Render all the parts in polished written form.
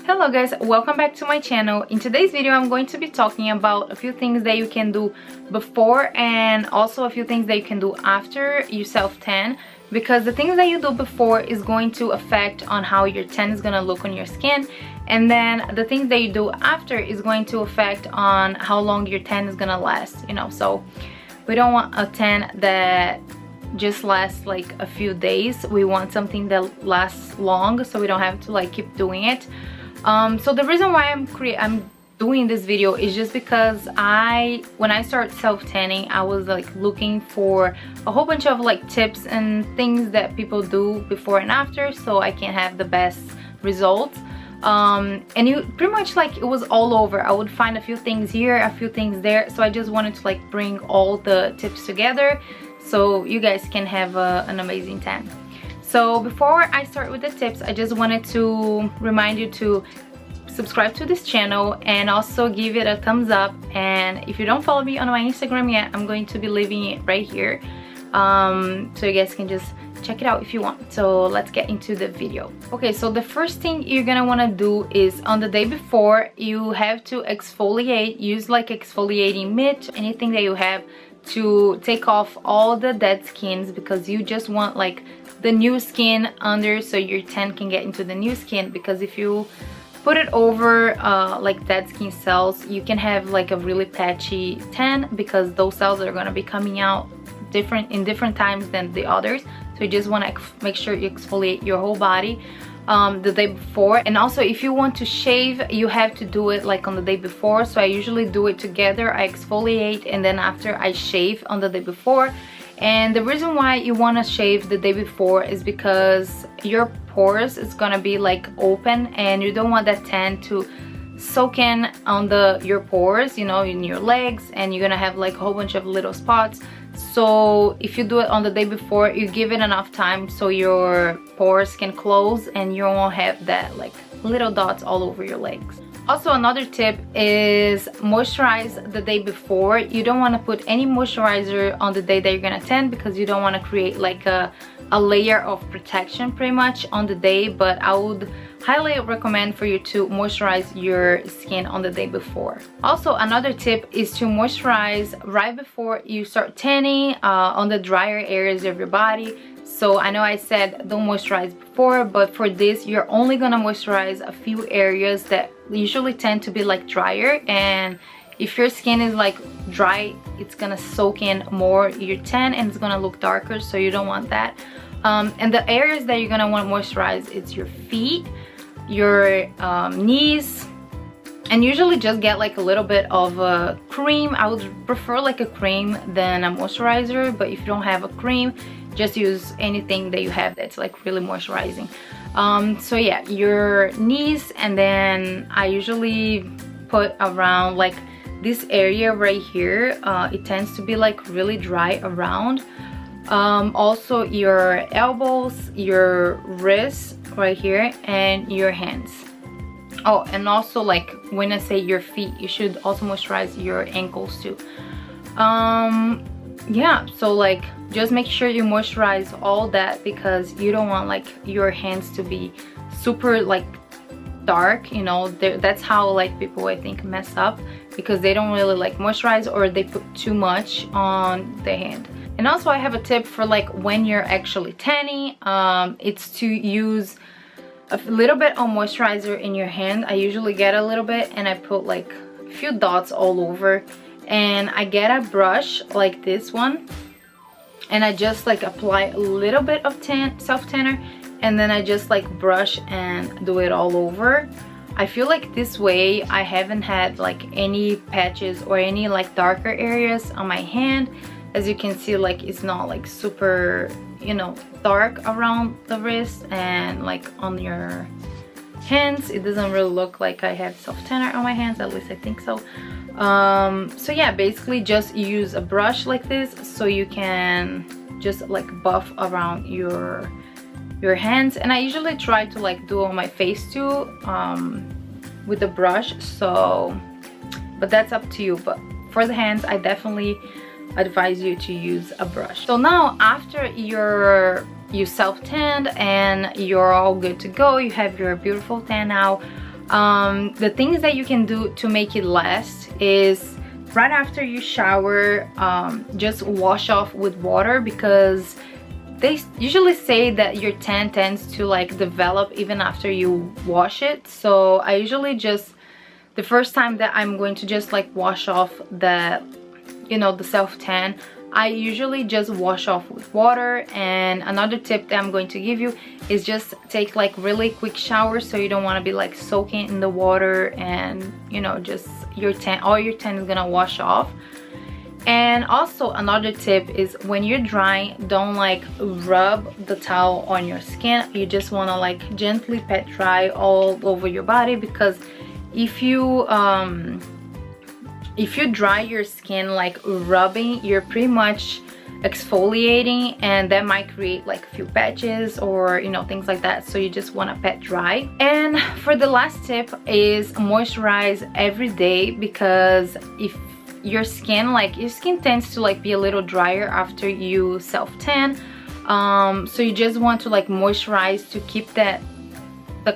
Hello guys, welcome back to my channel. In today's video I'm going to be talking about a few things that you can do before and also a few things that you can do after you self-tan, because the things that you do before is going to affect on how your tan is going to look on your skin, and then the things that you do after is going to affect on how long your tan is going to last, you know. So we don't want a tan that just lasts like a few days. We want something that lasts long so we don't have to like keep doing it. So the reason why I'm doing this video is just because when I started self-tanning, I was like looking for a whole bunch of like tips and things that people do before and after so I can have the best results. And it pretty much like it was all over. I would find a few things here, a few things there, so I just wanted to like bring all the tips together so you guys can have an amazing tan. So before I start with the tips, I just wanted to remind you to subscribe to this channel and also give it a thumbs up. And if you don't follow me on my Instagram yet, I'm going to be leaving it right here, so you guys can just check it out if you want. So let's get into the video. Okay, so the first thing you're gonna want to do is on the day before you have to exfoliate. Use like exfoliating mitt, anything that you have, to take off all the dead skins, because you just want like the new skin under so your tan can get into the new skin. Because if you put it over like dead skin cells, you can have like a really patchy tan, because those cells are going to be coming out in different times than the others. So you just want to make sure you exfoliate your whole body the day before. And also if you want to shave, you have to do it like on the day before. So I usually do it together. I exfoliate and then after I shave on the day before. And the reason why you want to shave the day before is because your pores is gonna be like open and you don't want that tan to soak in on your pores, you know, in your legs, and you're gonna have like a whole bunch of little spots. So if you do it on the day before, you give it enough time so your pores can close and you won't have that like little dots all over your legs. Also, another tip is moisturize the day before. You don't want to put any moisturizer on the day that you're gonna tan, because you don't want to create like a layer of protection pretty much on the day. But I would highly recommend for you to moisturize your skin on the day before. Also, another tip is to moisturize right before you start tanning on the drier areas of your body. So I know I said don't moisturize before, but for this you're only gonna moisturize a few areas that usually tend to be like drier, and if your skin is like dry, it's gonna soak in more your tan and it's gonna look darker, so you don't want that. And the areas that you're gonna want to moisturize, it's your feet, your knees, and usually just get like a little bit of a cream. I would prefer like a cream than a moisturizer, but if you don't have a cream, just use anything that you have that's like really moisturizing. So yeah, your knees, and then I usually put around like this area right here. It tends to be like really dry around. Also your elbows, your wrists right here, and your hands. Oh, and also like when I say your feet, you should also moisturize your ankles too. Yeah, so like just make sure you moisturize all that, because you don't want like your hands to be super like dark, you know. That's how like people I think mess up, because they don't really like moisturize, or they put too much on the hand. And also I have a tip for like when you're actually tanning. It's to use a little bit of moisturizer in your hand. I usually get a little bit and I put like a few dots all over, and I get a brush like this one and I just like apply a little bit of self-tanner, and then I just like brush and do it all over. I feel like this way I haven't had like any patches or any like darker areas on my hand. As you can see, like it's not like super, you know, dark around the wrist, and like on your hands it doesn't really look like I have self-tanner on my hands, at least I think so. So yeah, basically just use a brush like this so you can just like buff around your hands. And I usually try to like do on my face too with the brush, so but that's up to you. But for the hands I definitely advise you to use a brush. So now after you self-tanned and you're all good to go, you have your beautiful tan now, The things that you can do to make it last is right after you shower, just wash off with water, because they usually say that your tan tends to like develop even after you wash it. So I usually just, the first time that I'm going to just like wash off the, you know, the self tan, I usually just wash off with water. And another tip that I'm going to give you is just take like really quick showers, so you don't want to be like soaking in the water and, you know, just your tan, all your tan is gonna wash off. And also another tip is when you're drying, don't like rub the towel on your skin. You just want to like gently pat dry all over your body, because if you dry your skin like rubbing, you're pretty much exfoliating, and that might create like a few patches or, you know, things like that. So you just want to pat dry. And for the last tip is moisturize every day, because if your skin tends to like be a little drier after you self tan, so you just want to like moisturize to keep the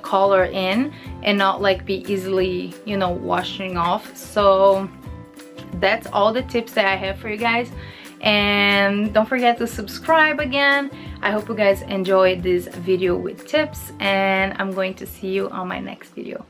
color in and not like be easily, you know, washing off. So that's all the tips that I have for you guys, and don't forget to subscribe again. I hope you guys enjoyed this video with tips, and I'm going to see you on my next video.